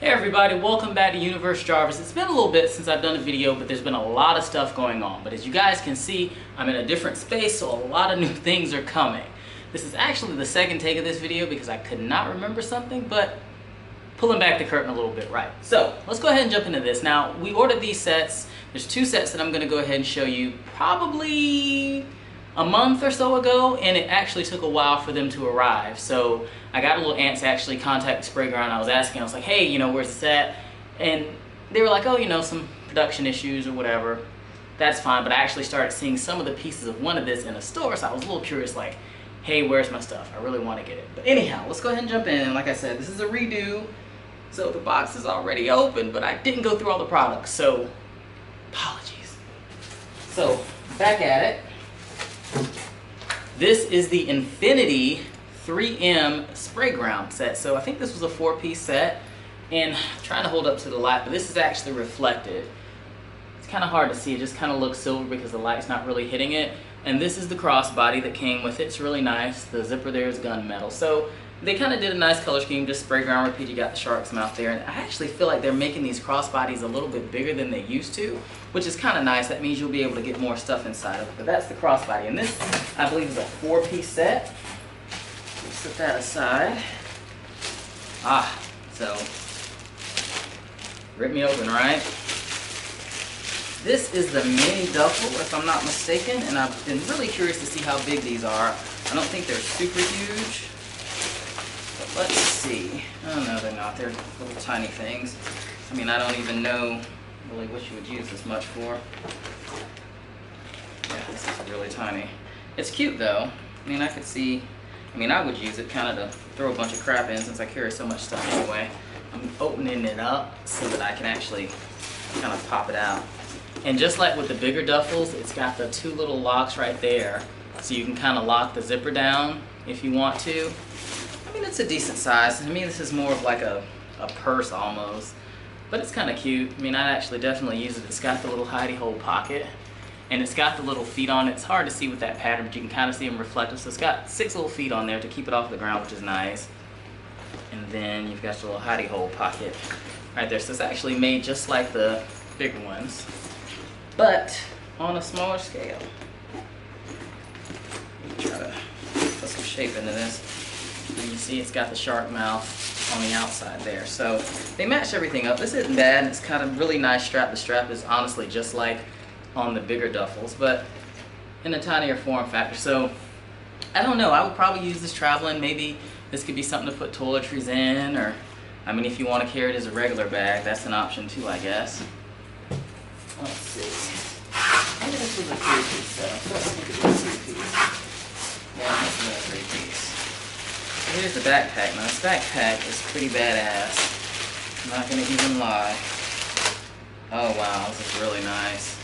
Hey everybody, welcome back to Universe Jarvis. It's been a little bit since I've done a video, but there's been a lot of stuff going on. But as you guys can see, I'm in a different space, so a lot of new things are coming. This is actually the second take of this video because I could not remember something, but pulling back the curtain a little bit, right. So let's go ahead and jump into this. Now, we ordered these sets. There's two sets that I'm gonna go ahead and show you probably a month or so ago, and it actually took a while for them to arrive. So I got a little ants to actually contact Sprayground. I was asking, I was like, hey, you know, where's the set? And they were like, oh, you know, some production issues or whatever. That's fine, but I actually started seeing some of the pieces of one of this in a store, so I was a little curious, like, hey, where's my stuff? I really want to get it. But anyhow, let's go ahead and jump in. Like I said, this is a redo, so the box is already open, but I didn't go through all the products, so apologies. So, back at it. This is the Infiniti 3M Sprayground set. So I think this was a 4-piece set, and I'm trying to hold up to the light, but this is actually reflected. It's kind of hard to see, it just kind of looks silver because the light's not really hitting it. And this is the crossbody that came with it. It's really nice. The zipper there is gunmetal. So they kind of did a nice color scheme, just spray ground repeat. You got the shark's mouth there, and I actually feel like they're making these crossbodies a little bit bigger than they used to, which is kind of nice. That means you'll be able to get more stuff inside of it. But that's the crossbody, and this, I believe, is a 4-piece set. Let's set that aside. So rip me open, right? This is the mini duffel, if I'm not mistaken, and I've been really curious to see how big these are. I don't think they're super huge. Let's see. Oh no, they're not. They're little tiny things. I mean, I don't even know really what you would use this much for. Yeah, this is really tiny. It's cute though. I mean, I could see, I would use it kind of to throw a bunch of crap in since I carry so much stuff anyway. I'm opening it up so that I can actually kind of pop it out. And just like with the bigger duffels, it's got the 2 little locks right there. So you can kind of lock the zipper down if you want to. I mean, it's a decent size. I mean, this is more of like a purse almost, but it's kind of cute. I mean, I'd actually definitely use it. It's got the little hidey hole pocket, and it's got the little feet on it. It's hard to see with that pattern, but you can kind of see them reflective. So it's got 6 little feet on there to keep it off the ground, which is nice. And then you've got your little hidey hole pocket right there. So it's actually made just like the bigger ones, but on a smaller scale. Let me try to put some shape into this. And you see it's got the shark mouth on the outside there. So they match everything up. This isn't bad. It's kind of really nice strap. The strap is honestly just like on the bigger duffels, but in a tinier form factor. So I don't know. I would probably use this traveling. Maybe this could be something to put toiletries in, or I mean, if you want to carry it as a regular bag, that's an option too, I guess. Let's see. Maybe this was a 3-piece set. So I think it was a 3-piece. Yeah, this is a 3-piece. Here's the backpack. Now this backpack is pretty badass. I'm not gonna even lie. Oh wow, this is really nice.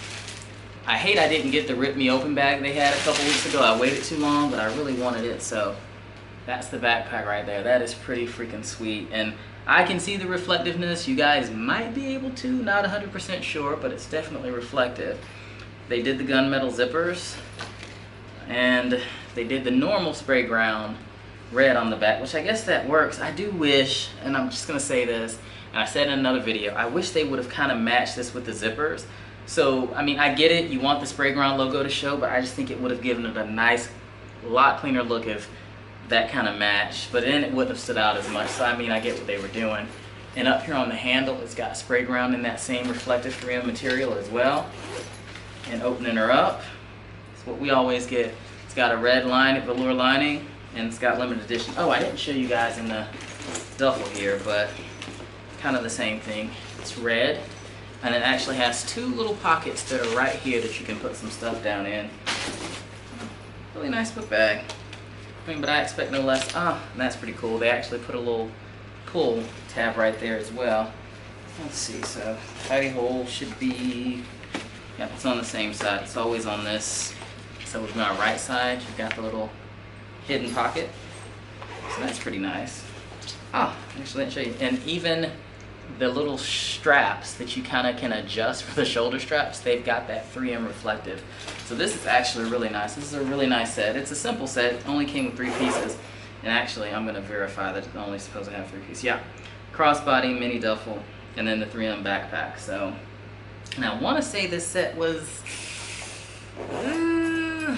I hate I didn't get the Rip Me Open bag they had a couple weeks ago. I waited too long, but I really wanted it, so that's the backpack right there. That is pretty freaking sweet. And I can see the reflectiveness. You guys might be able to, not 100% sure, but it's definitely reflective. They did the gunmetal zippers, and they did the normal Sprayground red on the back, which I guess that works. I do wish, and I'm just gonna say this, and I said in another video, I wish they would have kind of matched this with the zippers. So, I mean, I get it, you want the Sprayground logo to show, but I just think it would have given it a nice, lot cleaner look if that kind of matched, but then it wouldn't have stood out as much. So, I mean, I get what they were doing. And up here on the handle, it's got Sprayground in that same reflective 3M material as well. And opening her up, it's what we always get. It's got a red velour lining, and it's got limited edition. Oh, I didn't show you guys in the duffel here, but kind of the same thing. It's red, and it actually has 2 little pockets that are right here that you can put some stuff down in. Really nice book bag. I mean, but I expect no less. And that's pretty cool. They actually put a little pull tab right there as well. Let's see, so hidey hole should be, yeah, it's on the same side. It's always on this. So with my right side, you've got the little hidden pocket, so that's pretty nice. Actually, let me show you. And even the little straps that you kind of can adjust for the shoulder straps, they've got that 3M reflective. So this is actually really nice. This is a really nice set. It's a simple set. It only came with 3 pieces. And actually, I'm gonna verify that it's only supposed to have 3 pieces. Yeah, crossbody, mini duffel, and then the 3M backpack. So, now I wanna say this set was, I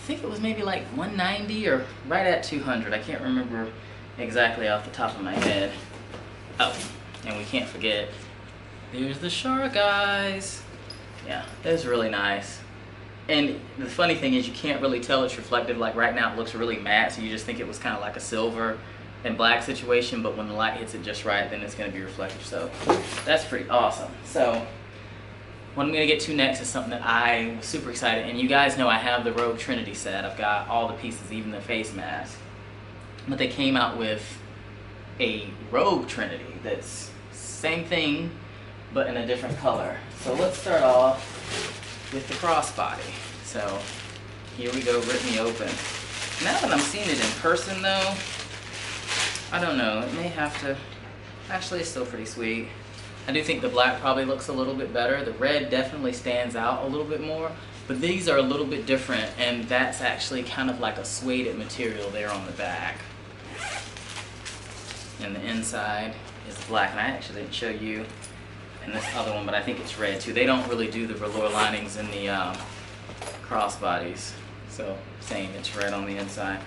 think it was maybe like 190 or right at 200. I can't remember exactly off the top of my head. Oh, and we can't forget, there's the shark eyes. Yeah, that's really nice. And the funny thing is you can't really tell it's reflective. Like right now it looks really matte, so you just think it was kind of like a silver and black situation, but when the light hits it just right, then it's going to be reflective. So that's pretty awesome. So what I'm going to get to next is something that I was super excited, and you guys know I have the Rouge Trinity set. I've got all the pieces, even the face mask. But they came out with a Rouge Trinity that's same thing, but in a different color. So let's start off with the crossbody. So here we go, rip me open. Now that I'm seeing it in person though, I don't know, it may have to, actually it's still pretty sweet. I do think the black probably looks a little bit better. The red definitely stands out a little bit more, but these are a little bit different, and that's actually kind of like a suede material there on the back. And the inside is black, and I actually didn't show you in this other one, but I think it's red too. They don't really do the velour linings in the crossbodies, so same, it's red on the inside.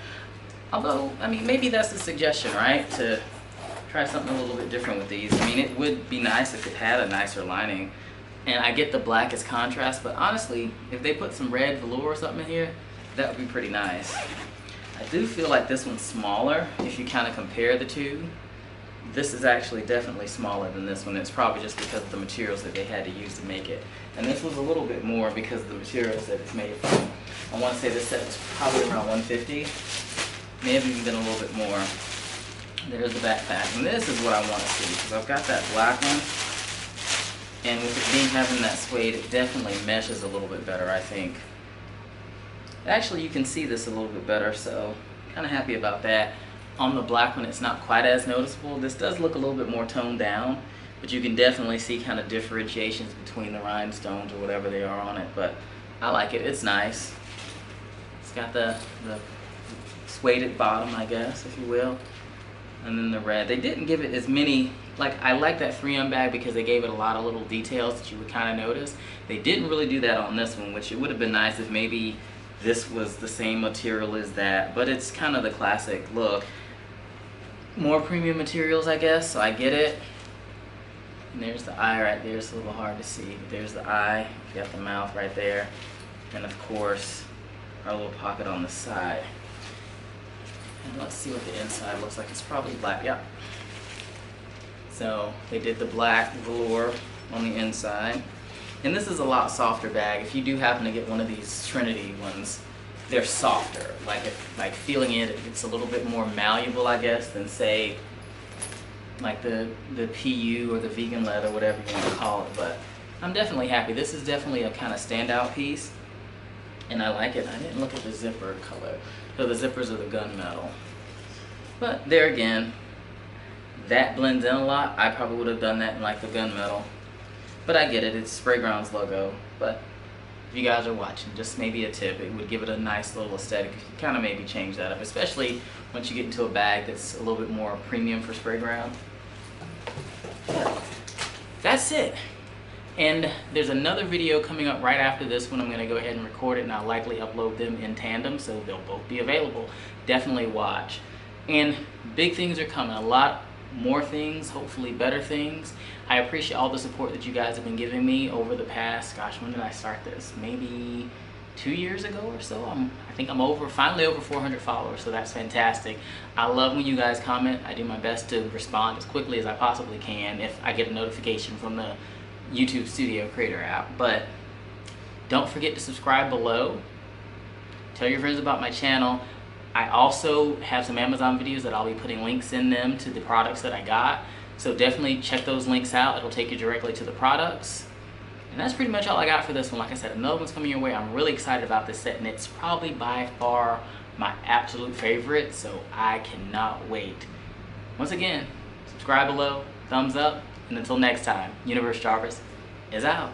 Although, I mean, maybe that's the suggestion, right? To try something a little bit different with these. I mean, it would be nice if it had a nicer lining, and I get the black as contrast, but honestly, if they put some red velour or something in here, that would be pretty nice. I do feel like this one's smaller if you kind of compare the two. This is actually definitely smaller than this one. It's probably just because of the materials that they had to use to make it. And this was a little bit more because of the materials that it's made from. I want to say this set was probably around 150. May have even been a little bit more. There's the backpack. And this is what I want to see, because I've got that black one. And with it being having that suede, it definitely meshes a little bit better, I think. Actually, you can see this a little bit better, so kind of happy about that. On the black one, it's not quite as noticeable. This does look a little bit more toned down, but you can definitely see kind of differentiations between the rhinestones or whatever they are on it, but I like it. It's nice. It's got the suede bottom, I guess, if you will, and then the red. They didn't give it as many, like, I like that 3M bag because they gave it a lot of little details that you would kind of notice. They didn't really do that on this one, which it would have been nice if maybe this was the same material as that, but it's kind of the classic look. More premium materials, I guess, so I get it. And there's the eye right there. It's a little hard to see, but there's the eye. You got the mouth right there. And of course, our little pocket on the side. And let's see what the inside looks like. It's probably black, yeah. So they did the black velour on the inside. And this is a lot softer bag. If you do happen to get one of these Trinity ones, they're softer. Like feeling it, it's a little bit more malleable, I guess, than say like the PU or the vegan leather, whatever you want to call it. But I'm definitely happy. This is definitely a kind of standout piece, and I like it. I didn't look at the zipper color. So the zippers are the gunmetal. But there again, that blends in a lot. I probably would have done that in like the gunmetal. But I get it, it's Sprayground's logo. But if you guys are watching, just maybe a tip, it would give it a nice little aesthetic. You can kind of maybe change that up, especially once you get into a bag that's a little bit more premium for Sprayground. But that's it. And there's another video coming up right after this one. I'm going to go ahead and record it, and I'll likely upload them in tandem, so they'll both be available. Definitely watch. And big things are coming. A lot more things, hopefully better things. I appreciate all the support that you guys have been giving me over the past, gosh, when did I start this? Maybe 2 years ago or so. I think I'm finally over 400 followers, so that's fantastic. I love when you guys comment. I do my best to respond as quickly as I possibly can if I get a notification from the YouTube Studio Creator app. But don't forget to subscribe below. Tell your friends about my channel. I also have some Amazon videos that I'll be putting links in them to the products that I got. So definitely check those links out. It'll take you directly to the products. And that's pretty much all I got for this one. Like I said, another one's coming your way. I'm really excited about this set, and it's probably by far my absolute favorite, so I cannot wait. Once again, subscribe below, thumbs up, and until next time, Universe Jarvis is out.